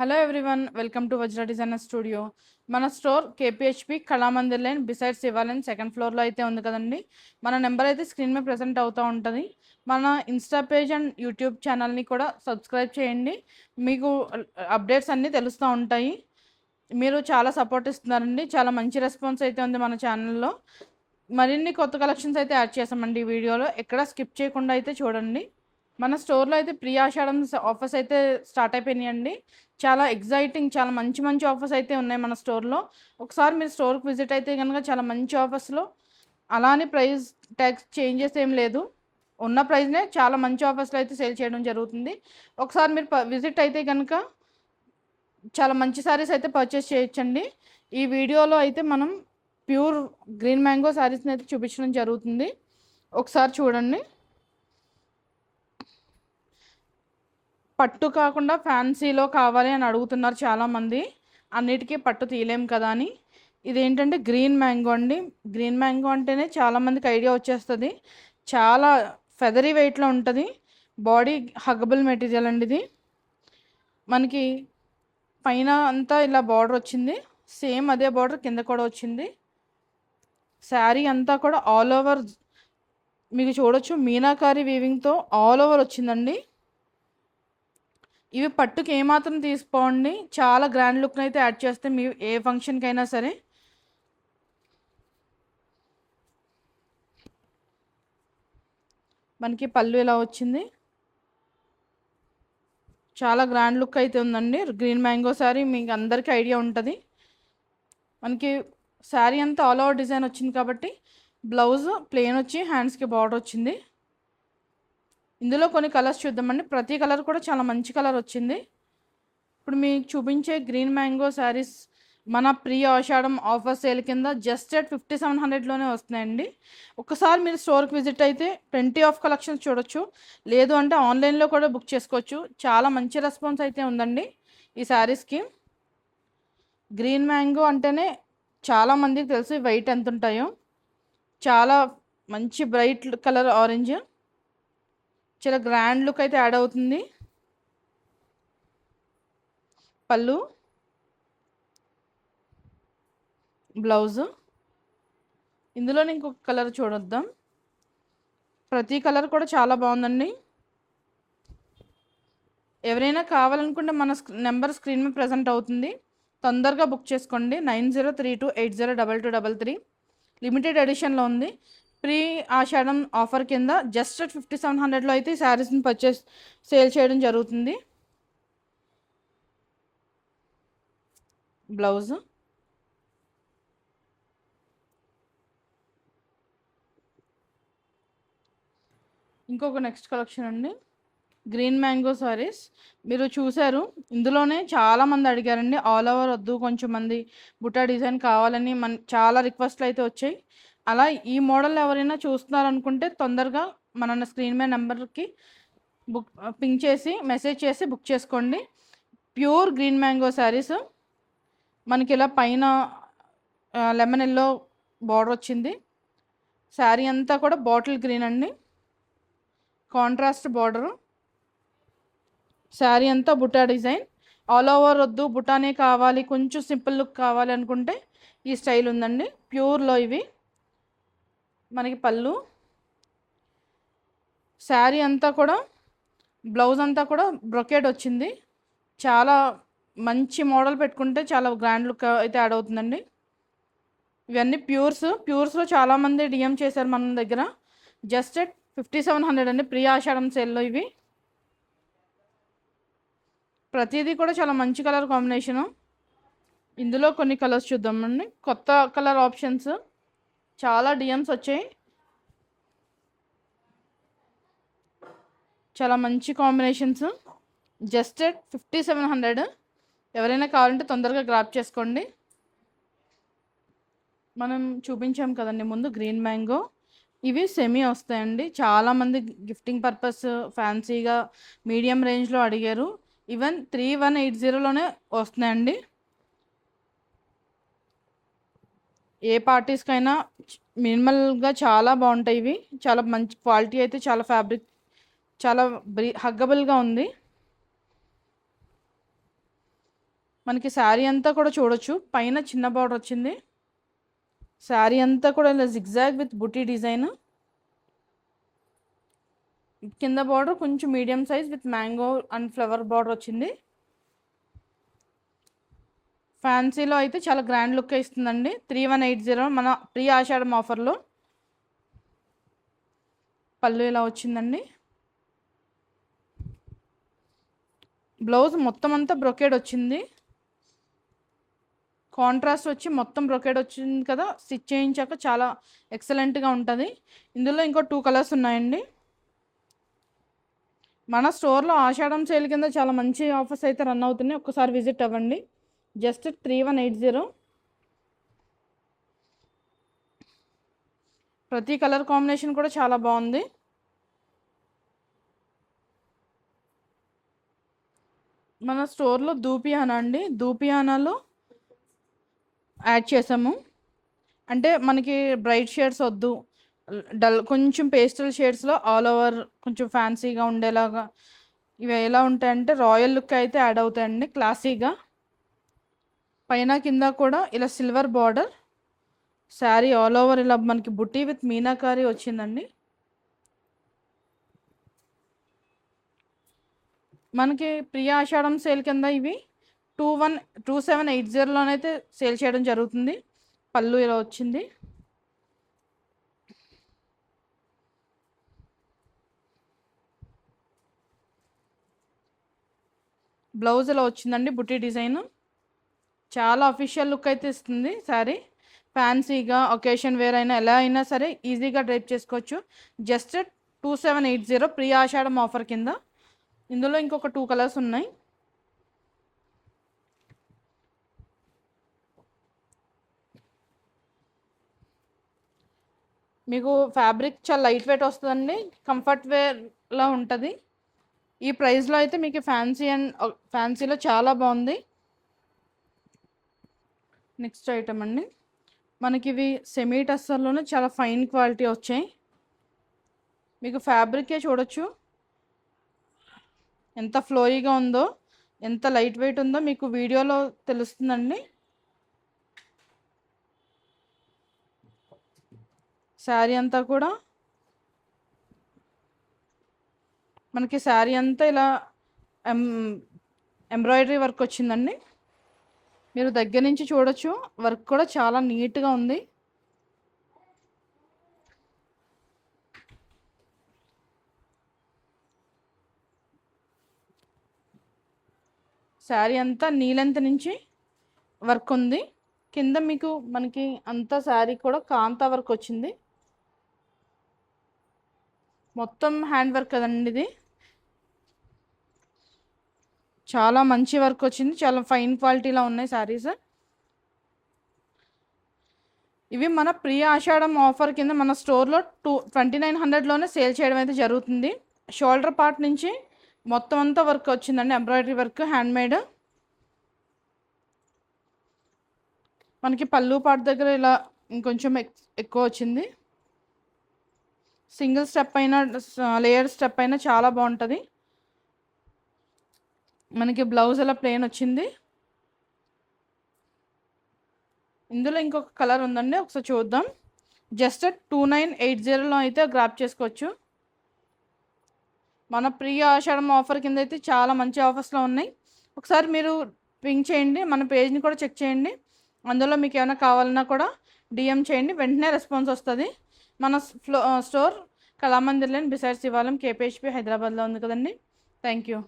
Hello everyone, welcome to Vajra designer studio. మన store కేపీహెచ్పి Kalamandir line beside శివాలయం second ఫ్లోర్లో అయితే ఉంది కదండి. మన నెంబర్ అయితే స్క్రీన్ మీద ప్రెజెంట్ అవుతూ ఉంటుంది. మన ఇన్స్టా పేజ్ అండ్ యూట్యూబ్ ఛానల్ని కూడా సబ్స్క్రైబ్ చేయండి. మీకు అప్డేట్స్ అన్నీ తెలుస్తూ ఉంటాయి. మీరు చాలా సపోర్ట్ ఇస్తున్నారండి. చాలా మంచి రెస్పాన్స్ అయితే ఉంది మన ఛానల్లో. మరిన్ని కొత్త కలెక్షన్స్ అయితే యాడ్ చేసామండి ఈ వీడియోలో. ఎక్కడ స్కిప్ చేయకుండా అయితే చూడండి. మన స్టోర్లో అయితే ప్రీ ఆషాఢం ఆఫర్స్ అయితే స్టార్ట్ అయిపోయినాయండి. చాలా ఎగ్జైటింగ్, చాలా మంచి మంచి ఆఫర్స్ అయితే ఉన్నాయి మన స్టోర్లో. ఒకసారి మీరు స్టోర్కి విజిట్ అయితే కనుక చాలా మంచి ఆఫర్స్లో, అలానే ప్రైస్ ట్యాక్స్ చేంజెస్ ఏం లేదు, ఉన్న ప్రైస్నే చాలా మంచి ఆఫర్స్లో అయితే సేల్ చేయడం జరుగుతుంది. ఒకసారి మీరు విజిట్ అయితే కనుక చాలా మంచి శారీస్ అయితే పర్చేస్ చేయొచ్చండి. ఈ వీడియోలో అయితే మనం ప్యూర్ గ్రీన్ మ్యాంగో శారీస్ని అయితే చూపించడం జరుగుతుంది. ఒకసారి చూడండి. పట్టు కాకుండా ఫ్యాన్సీలో కావాలి అని అడుగుతున్నారు చాలామంది. అన్నిటికీ పట్టు తీయలేం కదా అని. ఇదేంటంటే గ్రీన్ మ్యాంగో అండి. గ్రీన్ మ్యాంగో అంటేనే చాలామందికి ఐడియా వచ్చేస్తుంది. చాలా ఫెదరీ వెయిట్లో ఉంటుంది. బాడీ హగ్గబుల్ మెటీరియల్ అండి ఇది. మనకి పైన అంతా ఇలా బార్డర్ వచ్చింది, సేమ్ అదే బార్డర్ కింద కూడా వచ్చింది. శారీ అంతా కూడా ఆల్ ఓవర్ మీకు చూడొచ్చు, మీనాకారి వీవింగ్తో ఆల్ ఓవర్ వచ్చిందండి. ఇవి పట్టుకి ఏమాత్రం తీసుకోండి, చాలా గ్రాండ్ లుక్ని అయితే యాడ్ చేస్తే మీ ఏ ఫంక్షన్కి అయినా సరే. మనకి పళ్ళు ఇలా వచ్చింది, చాలా గ్రాండ్ లుక్ అయితే ఉందండి. గ్రీన్ మ్యాంగో శారీ మీకు అందరికీ ఐడియా ఉంటుంది. మనకి శారీ అంతా ఆల్ ఓవర్ డిజైన్ వచ్చింది కాబట్టి బ్లౌజ్ ప్లెయిన్ వచ్చి హ్యాండ్స్కి బార్డర్ వచ్చింది. ఇందులో కొన్ని కలర్స్ చూద్దామండి. ప్రతి కలర్ కూడా చాలా మంచి కలర్ వచ్చింది. ఇప్పుడు మీకు చూపించే గ్రీన్ మ్యాంగో శారీస్ మన ప్రీ ఆషాఢం ఆఫర్ సేల్ కింద జస్ట్ అట్ 5700లోనే వస్తున్నాయండి. ఒకసారి మీరు స్టోర్కి విజిట్ అయితే 20 ఆఫ్ కలెక్షన్స్ చూడొచ్చు, లేదు అంటే ఆన్లైన్లో కూడా బుక్ చేసుకోవచ్చు. చాలా మంచి రెస్పాన్స్ అయితే ఉందండి ఈ శారీస్కి. గ్రీన్ మ్యాంగో అంటేనే చాలామందికి తెలుసు వెయిట్ ఎంత ఉంటాయో. చాలా మంచి బ్రైట్ కలర్ ఆరెంజ్, చాలా గ్రాండ్ లుక్ అయితే యాడ్ అవుతుంది. పళ్ళు, బ్లౌజు. ఇందులోనే ఇంకొక కలర్ చూడొద్దాం. ప్రతి కలర్ కూడా చాలా బాగుందండి. ఎవరైనా కావాలనుకుంటే మన నెంబర్ స్క్రీన్ మీద ప్రెజెంట్ అవుతుంది. తొందరగా బుక్ చేసుకోండి. 9032802233. లిమిటెడ్ ఎడిషన్లో ఉంది. ప్రీ ఆషాఢం ఆఫర్ కింద జస్ట్ 5700లో అయితే ఈ శారీస్ని సేల్ చేయడం జరుగుతుంది. బ్లౌజ్, ఇంకొక నెక్స్ట్ కలెక్షన్ అండి. గ్రీన్ మ్యాంగో సారీస్ మీరు చూసారు. ఇందులోనే చాలామంది అడిగారండి. ఆల్ ఓవర్ వద్దు, కొంచెం మంది బుట్టా డిజైన్ కావాలని చాలా రిక్వెస్ట్లు అయితే వచ్చాయి. అలా ఈ మోడల్ ఎవరైనా చూస్తున్నారనుకుంటే తొందరగా మన స్క్రీన్ మీద నెంబర్కి పింక్ చేసి మెసేజ్ చేసి బుక్ చేసుకోండి. Pure green mango saris. మనకి ఇలా పైన లెమన్ ఎల్లో బార్డర్ వచ్చింది. శారీ అంతా కూడా బాటిల్ గ్రీన్ అండి, కాంట్రాస్ట్ బార్డరు. శారీ అంతా బుటా డిజైన్. ఆల్ ఓవర్ వద్దు, బుటానే కావాలి, కొంచెం సింపుల్ లుక్ కావాలి అనుకుంటే ఈ స్టైల్ ఉందండి. ప్యూర్లో ఇవి. మనకి పళ్ళు, శారీ అంతా కూడా, బ్లౌజ్ అంతా కూడా బ్రొకేడ్ వచ్చింది. చాలా మంచి మోడల్ పెట్టుకుంటే చాలా గ్రాండ్ లుక్ అయితే యాడ్ అవుతుందండి. ఇవన్నీ ప్యూర్స్లో చాలామంది డిఎం చేశారు మన దగ్గర. జస్ట్ 5700 అండి ప్రీ ఆషాఢం సేల్లో ఇవి. ప్రతిదీ కూడా చాలా మంచి కలర్ కాంబినేషను. ఇందులో కొన్ని కలర్స్ చూద్దామండి. కొత్త కలర్ ఆప్షన్స్ చాలా డిఎమ్స్ వచ్చాయి. చాలా మంచి కాంబినేషన్స్. జస్ట్ 5700. ఎవరైనా కావాలంటే తొందరగా గ్రాప్ చేసుకోండి. మనం చూపించాం కదండి ముందు గ్రీన్ మ్యాంగో. ఇవి సెమీ వస్తాయండి. చాలామంది గిఫ్టింగ్ పర్పస్ ఫ్యాన్సీగా మీడియం రేంజ్లో అడిగారు. ఈవెన్ 3180లోనే వస్తున్నాయండి. ఏ పార్టీస్కైనా మినిమల్గా చాలా బాగుంటాయి ఇవి. చాలా మంచి క్వాలిటీ అయితే, చాలా ఫ్యాబ్రిక్ చాలా హగ్గబుల్గా ఉంది. మనకి శారీ అంతా కూడా చూడొచ్చు, పైన చిన్న బార్డర్ వచ్చింది, శారీ అంతా కూడా ఇలా జిగ్జాగ్ విత్ బుటీ డిజైన్, కింద బార్డర్ కొంచెం medium size with mango and flower border వచ్చింది. ఫ్యాన్సీలో అయితే చాలా గ్రాండ్ లుక్ ఇస్తుందండి. 3180 మన ప్రీ ఆషాఢం ఆఫర్లో. పళ్ళు ఇలా వచ్చిందండి. బ్లౌజ్ మొత్తం అంతా బ్రొకేడ్ వచ్చింది, కాంట్రాస్ట్ వచ్చి మొత్తం బ్రొకేడ్ వచ్చింది కదా, స్టిచ్ చేయించాక చాలా ఎక్సలెంట్గా ఉంటుంది. ఇందులో ఇంకో 2 కలర్స్ ఉన్నాయండి. మన స్టోర్లో ఆషాఢం సేల్ కింద చాలా మంచి ఆఫర్స్ అయితే రన్ అవుతున్నాయి, ఒక్కసారి విజిట్ అవ్వండి. జస్ట్ 3180. ప్రతి కలర్ కాంబినేషన్ కూడా చాలా బాగుంది. మన స్టోర్లో దూపియానా అండి, దూపియానాలో యాడ్ చేసాము. అంటే మనకి బ్రైట్ షేడ్స్ వద్దు, డల్ కొంచెం పేస్టల్ షేడ్స్లో ఆల్ ఓవర్ కొంచెం ఫ్యాన్సీగా ఉండేలాగా ఇవి ఎలా ఉంటాయంటే రాయల్ లుక్ అయితే యాడ్ అవుతాయండి, క్లాసీగా. పైన కింద కూడా ఇలా silver border, sari all over ఇలా మనకి బుట్టి విత్ మీనాకారి వచ్చిందండి. మనకి ప్రియా ఆషాఢం సేల్ కింద ఇవి 2780లోనైతే సేల్ చేయడం జరుగుతుంది. పళ్ళు ఇలా వచ్చింది, బ్లౌజ్ ఇలా వచ్చిందండి బుట్టి డిజైన్. చాలా అఫీషియల్ లుక్ అయితే ఇస్తుంది శారీ. ఫ్యాన్సీగా ఒకేషన్ వేర్ అయినా ఎలా అయినా సరే ఈజీగా డ్రైప్ చేసుకోవచ్చు. జస్ట్ 2780 ప్రీ ఆషాఢం ఆఫర్ కింద. ఇందులో ఇంకొక 2 కలర్స్ ఉన్నాయి. మీకు ఫ్యాబ్రిక్ చాలా లైట్ వెయిట్ వస్తుందండి, కంఫర్ట్ వేర్లా ఉంటుంది. ఈ ప్రైస్లో అయితే మీకు ఫ్యాన్సీలో చాలా బాగుంది. నెక్స్ట్ ఐటమ్ అండి, మనకి ఇవి సెమీ టస్సర్లోనే చాలా ఫైన్ క్వాలిటీ వచ్చాయి. మీకు ఫ్యాబ్రికే చూడొచ్చు ఎంత ఫ్లోయిగా ఉందో, ఎంత లైట్ వెయిట్ ఉందో మీకు వీడియోలో తెలుస్తుందండి. శారీ అంతా కూడా మనకి శారీ అంతా ఇలా ఎంబ్రాయిడరీ వర్క్ వచ్చిందండి. మీరు దగ్గర నుంచి చూడొచ్చు, వర్క్ కూడా చాలా నీట్గా ఉంది. శారీ అంతా నీ లెంత్ నుంచి వర్క్ ఉంది. కింద మీకు మనకి అంతా శారీ కూడా కాంతా వర్క్ వచ్చింది, మొత్తం హ్యాండ్ వర్క్ కదండి ఇది. చాలా మంచి వర్క్ వచ్చింది, చాలా ఫైన్ క్వాలిటీలో ఉన్నాయి శారీస్. ఇవి మన ప్రీ ఆషాఢం ఆఫర్ కింద మన స్టోర్లో 2900లోనే సేల్ చేయడం అయితే జరుగుతుంది. షోల్డర్ పార్ట్ నుంచి మొత్తం అంతా వర్క్ వచ్చిందండి, ఎంబ్రాయిడరీ వర్క్ హ్యాండ్మేడ్. మనకి పళ్ళు పార్ట్ దగ్గర ఇలా ఇంకొంచెం ఎక్కువ వచ్చింది. సింగిల్ స్టెప్ అయినా లేయర్ స్టెప్ అయినా చాలా బాగుంటుంది. మనకి బ్లౌజ్ అలా ప్లెయిన్ వచ్చింది. ఇందులో ఇంకొక కలర్ ఉందండి, ఒకసారి చూద్దాం. జస్ట్ 2980లో అయితే గ్రాప్ చేసుకోవచ్చు. మన ప్రీ ఆషాఢం ఆఫర్ కింద అయితే చాలా మంచి ఆఫర్స్లో ఉన్నాయి. ఒకసారి మీరు పింక్ చేయండి, మన పేజ్ని కూడా చెక్ చేయండి. అందులో మీకు ఏమైనా కావాలన్నా కూడా డిఎం చేయండి, వెంటనే రెస్పాన్స్ వస్తుంది. మన స్టోర్ కళామందిర్ లైన్ బిసైడ్ శివాలయం, కేపీహెచ్పి, హైదరాబాద్లో ఉంది కదండి. Thank you.